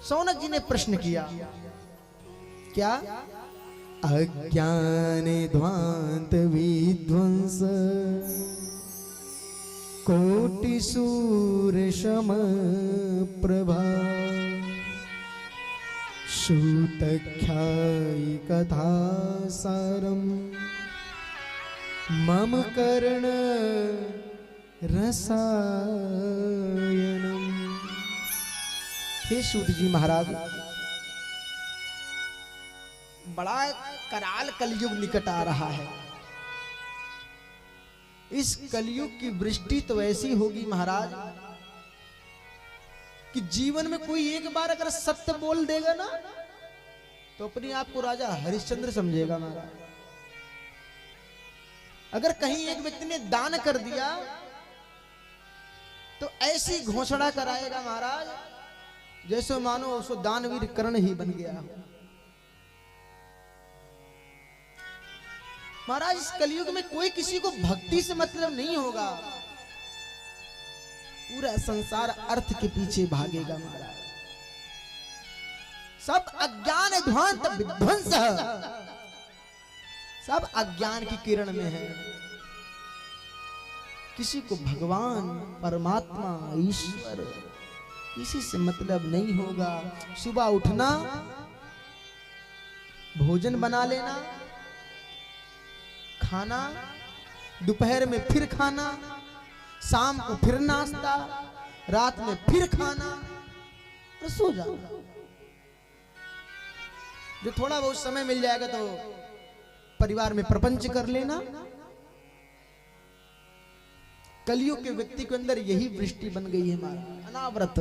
शौनक जी ने प्रश्न किया, क्या? अज्ञान ध्वांत विध्वंस कोटि सूर्य सम प्रभा सूतख्यायि कथा सारम मम कर्ण रसायनम। हे सूत जी महाराज, बड़ा कराल कलयुग निकट आ रहा है। इस कलयुग की वृष्टि तो ऐसी होगी महाराज कि जीवन में कोई एक बार अगर सत्य बोल देगा ना तो अपने आप को राजा हरिश्चंद्र समझेगा महाराज। अगर कहीं एक व्यक्ति ने दान कर दिया तो ऐसी घोषणा कराएगा महाराज जैसे मानो उसको दानवीर कर्ण ही बन गया हो। महाराज इस कलयुग में कोई किसी को भक्ति से मतलब नहीं होगा, पूरा संसार अर्थ के पीछे भागेगा महाराज। सब अज्ञान ध्वांत विध्वंस, सब अज्ञान की किरण में है। किसी को भगवान परमात्मा ईश्वर किसी से मतलब नहीं होगा। सुबह उठना, भोजन बना लेना, खाना, दोपहर में फिर खाना, शाम को फिर नाश्ता, रात में फिर खाना और सो जाना। जो थोड़ा बहुत समय मिल जाएगा तो परिवार में प्रपंच कर लेना। कलयुग के व्यक्ति के अंदर यही वृष्टि बन गई है हमारा, अनावरत।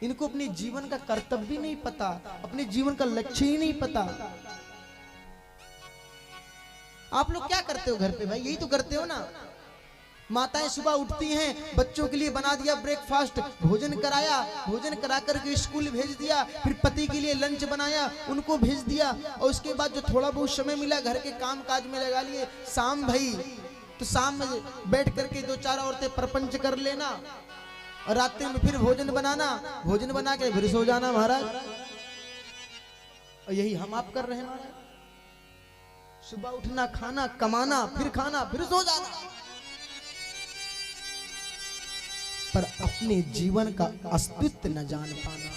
इनको अपने जीवन का कर्तव्य भी नहीं पता, अपने जीवन का लक्ष्य ही नहीं पता। आप लोग क्या करते हो घर पे भाई? यही तो करते हो ना। माताएं सुबह उठती हैं, बच्चों के लिए बना दिया ब्रेकफास्ट, भोजन कराया, भोजन करा करके स्कूल भेज दिया, फिर पति के लिए लंच बनाया, उनको भेज दिया, और उसके बाद जो थोड़ा बहुत समय मिला घर के काम काज में लगा लिए। शाम भई तो शाम में बैठ करके दो चार औरतें प्रपंच कर लेना, और रात में फिर भोजन बनाना, भोजन बना के फिर सो जाना महाराज। और यही हम आप कर रहे हैं महाराज। सुबह उठना, खाना, कमाना, फिर खाना, फिर सो जाना, पर अपने जीवन का अस्तित्व न जान पाना।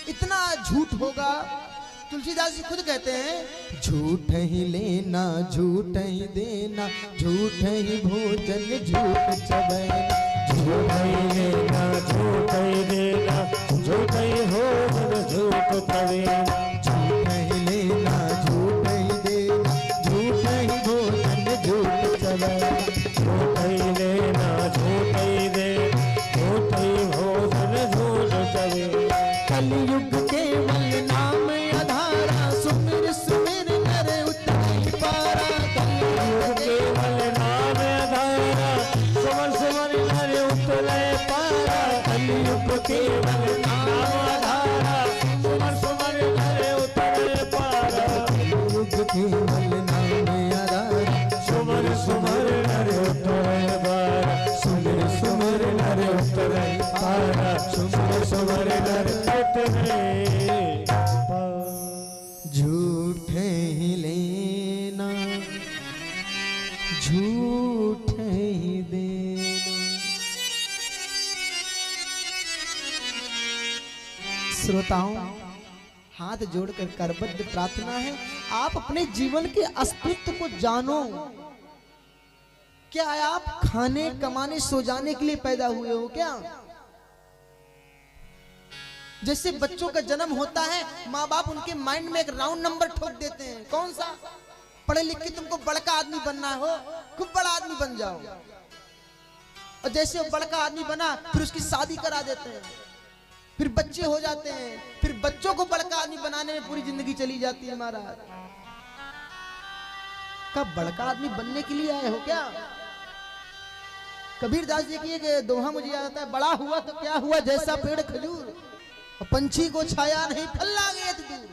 इतना झूठ होगा, तुलसीदास जी खुद कहते हैं, झूठ ही लेना झूठ ही देना, झूठ ही भोजन झूठ चबैना, झूठ ही लेना झूठ ही देना, झूठ ही भोजन झूठ चबैना, झूठ ही लेना झूठ ही देना, झूठ ही भोजन झूठ चबैना, झूठ ही लेना झूठ ही देना, झूठ ही भोजन झूठ चबैना। कलयुग केवल नाम आधारा, सुमिर सुमिर नर उतरे पारा। कलयुग केवल नाम आधारा, सुमर सुमर नर उतरे पारा। कलयुग केवल नाम आधारा, सुमर सुमर नर उतरे पारा। कलयुग केवल नाम आधारा, सुमर सुमर नर उतरे पारा, सुमर सुमर नर उतरे पारा, सुमर सुमर नर उतरे पारा। झूठ ही लेना झूठ ही देना। श्रोताओं, हाथ जोड़कर करबद्ध प्रार्थना है, आप अपने जीवन के अस्तित्व को जानो। क्या आप खाने, कमाने, सो जाने के लिए पैदा हुए हो क्या? जैसे बच्चों का जन्म होता है, माँ बाप उनके माइंड में एक राउंड नंबर ठोक देते हैं, कौन सा? पढ़े लिख के तुमको बड़का आदमी बनना हो, खूब बड़ा आदमी बन जाओ। और जैसे वो बड़का आदमी बना, फिर उसकी शादी करा देते हैं, फिर बच्चे हो जाते हैं, फिर बच्चों को बड़का आदमी बनाने में पूरी जिंदगी चली जाती है महाराज। कब बड़का आदमी बनने के लिए आए हो क्या? कबीरदास जी की एक दोहा मुझे याद आता है, बड़ा हुआ तो क्या हुआ, जैसा पेड़ खजूर, पंछी को छाया नहीं, फल लागे दूर।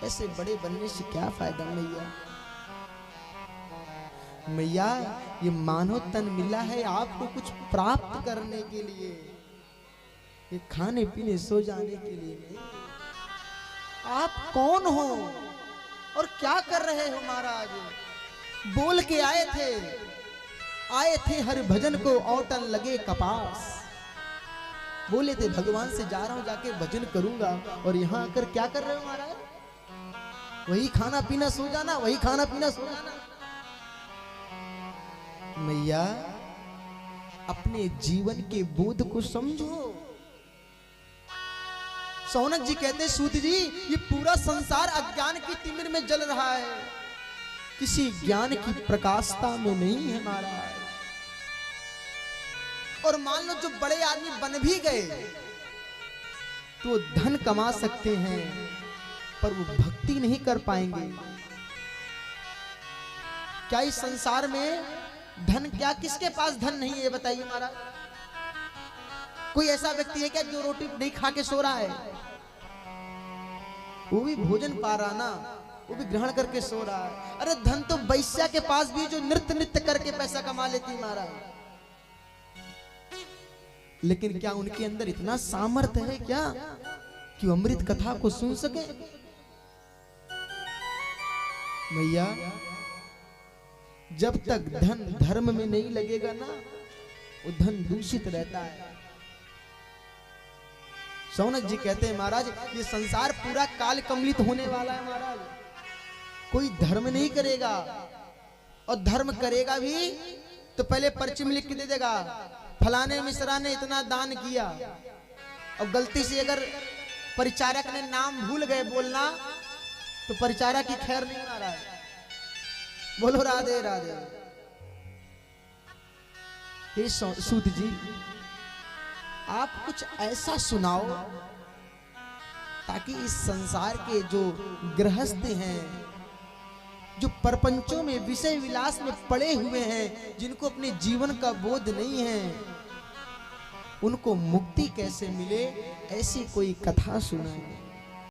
ऐसे बड़े बनने से क्या फायदा मैया? मैया ये मानव तन मिला है आपको कुछ प्राप्त करने के लिए, ये खाने पीने सो जाने के लिए नहीं। आप कौन हो और क्या कर रहे हो महाराज? बोल के आए थे हर भजन को औटन लगे कपास। बोले थे भगवान से जा रहा हूं, जाके भजन करूंगा, और यहां आकर क्या कर रहे हो महाराज? वही खाना पीना सो जाना, वही खाना पीना सो जाना। मैया अपने जीवन के बोध को समझो। सौनक जी कहते सूत जी, ये पूरा संसार अज्ञान की तिमिर में जल रहा है, किसी ज्ञान की प्रकाशता में नहीं है महाराज। और मान लो जो बड़े आदमी बन भी गए तो धन कमा सकते हैं, पर वो भक्ति नहीं कर पाएंगे। क्या इस संसार में धन, क्या किसके पास धन नहीं है ये बताइए महाराज? कोई ऐसा व्यक्ति है क्या जो रोटी नहीं खा के सो रहा है? वो भी भोजन पा रहा ना, वो भी ग्रहण करके सो रहा है। अरे धन तो वैश्या के पास भी, जो नृत्य करके पैसा कमा लेती महाराज। लेकिन क्या उनके अंदर इतना सामर्थ्य है क्या कि वो अमृत कथा को सुन सके? मैया जब तक धन धर्म में नहीं लगेगा ना, वो धन दूषित रहता है। सौनक जी कहते हैं महाराज ये संसार पूरा काल कमलित होने वाला है महाराज। कोई धर्म नहीं करेगा, और धर्म करेगा भी तो पहले पर्ची में लिख के दे देगा, फलाने मिश्रा ने इतना दान किया, और गलती से अगर परिचारक ने नाम भूल गए बोलना तो परिचारक की खैर नहीं आ रहा है। बोलो राधे राधे। हे सूत जी, आप कुछ ऐसा सुनाओ ताकि इस संसार के जो गृहस्थ हैं, जो परपंचों में विषय विलास में पड़े हुए हैं, जिनको अपने जीवन का बोध नहीं है, उनको मुक्ति कैसे मिले, ऐसी कोई कथा सुनाए।